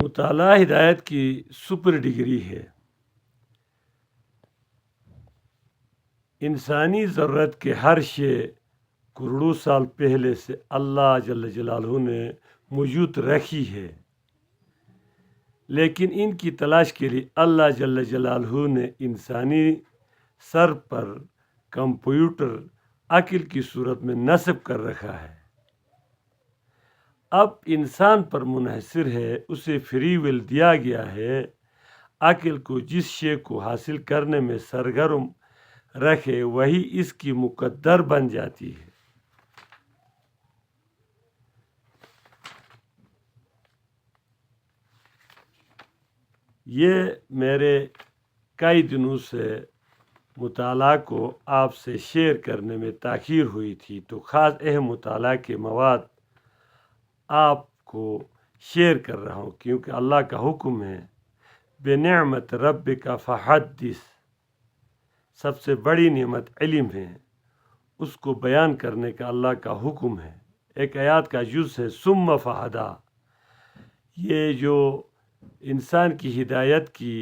مطالعہ ہدایت کی سپر ڈگری ہے۔ انسانی ضرورت کے ہر شے کروڑوں سال پہلے سے اللہ جل جلالہ نے موجود رکھی ہے، لیکن ان کی تلاش کے لیے اللہ جل جلالہ نے انسانی سر پر کمپیوٹر عقل کی صورت میں نصب کر رکھا ہے۔ اب انسان پر منحصر ہے، اسے فری ول دیا گیا ہے، عقل کو جس شے کو حاصل کرنے میں سرگرم رکھے وہی اس کی مقدر بن جاتی ہے۔ یہ میرے کئی دنوں سے مطالعہ کو آپ سے شیئر کرنے میں تاخیر ہوئی تھی، تو خاص اہم مطالعہ کے مواد آپ کو شیئر کر رہا ہوں، کیونکہ اللہ کا حکم ہے بِنِعْمَتِ رَبِّكَ فَحَدِّثْ۔ سب سے بڑی نعمت علم ہے، اس کو بیان کرنے کا اللہ کا حکم ہے۔ ایک آیات کا جز ہے ثُمَّ فَہَدَىٰ۔ یہ جو انسان کی ہدایت کی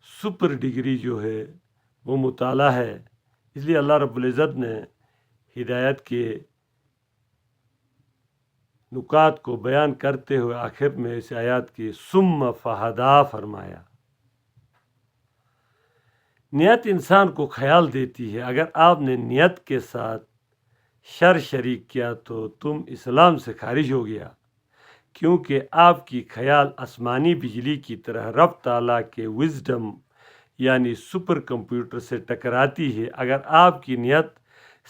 سپر ڈگری جو ہے وہ مطالعہ ہے، اس لیے اللہ رب العزت نے ہدایت کے نکات کو بیان کرتے ہوئے آخر میں اس آیات کی ثُمَّ فَہَدَىٰ فرمایا۔ نیت انسان کو خیال دیتی ہے، اگر آپ نے نیت کے ساتھ شر شریک کیا تو تم اسلام سے خارج ہو گیا، کیونکہ آپ کی خیال آسمانی بجلی کی طرح رب تعالیٰ کے وزڈم یعنی سپر کمپیوٹر سے ٹکراتی ہے۔ اگر آپ کی نیت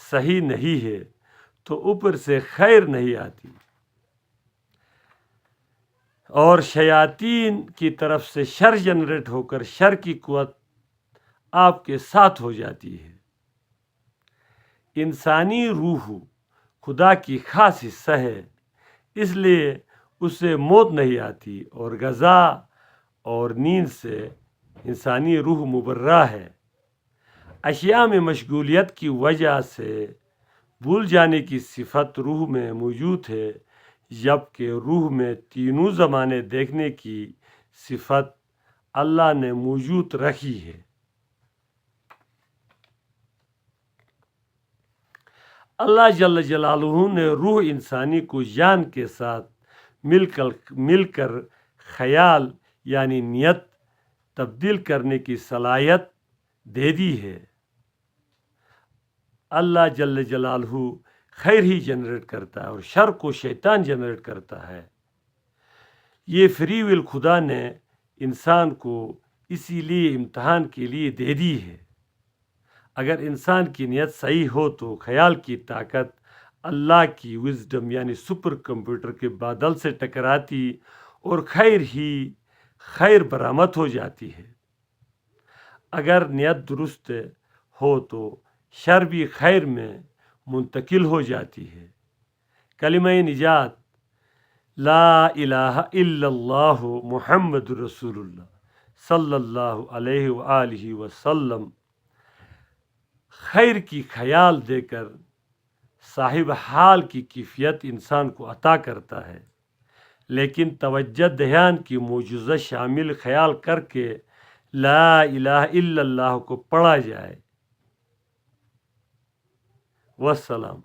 صحیح نہیں ہے تو اوپر سے خیر نہیں آتی، اور شیاطین کی طرف سے شر جنریٹ ہو کر شر کی قوت آپ کے ساتھ ہو جاتی ہے۔ انسانی روح خدا کی خاص حصہ ہے، اس لیے اسے موت نہیں آتی، اور غذا اور نیند سے انسانی روح مبرہ ہے۔ اشیاء میں مشغولیت کی وجہ سے بھول جانے کی صفت روح میں موجود ہے، جبکہ روح میں تینوں زمانے دیکھنے کی صفت اللہ نے موجود رکھی ہے۔ اللہ جل جلالہ نے روح انسانی کو جان کے ساتھ مل کر خیال یعنی نیت تبدیل کرنے کی صلاحیت دے دی ہے۔ اللہ جل جلالہ خیر ہی جنریٹ کرتا ہے اور شر کو شیطان جنریٹ کرتا ہے۔ یہ فری ول خدا نے انسان کو اسی لیے امتحان کے لیے دے دی ہے۔ اگر انسان کی نیت صحیح ہو تو خیال کی طاقت اللہ کی وزڈم یعنی سپر کمپیوٹر کے بادل سے ٹکراتی اور خیر ہی خیر برآمد ہو جاتی ہے۔ اگر نیت درست ہو تو شر بھی خیر میں منتقل ہو جاتی ہے۔ کلمہ نجات لا الہ الا اللہ محمد رسول اللہ صلی اللہ علیہ وآلہ وسلم خیر کی خیال دے کر صاحب حال کی کیفیت انسان کو عطا کرتا ہے، لیکن توجہ دھیان کی معجزہ شامل خیال کر کے لا الہ الا اللہ کو پڑھا جائے۔ والسلام۔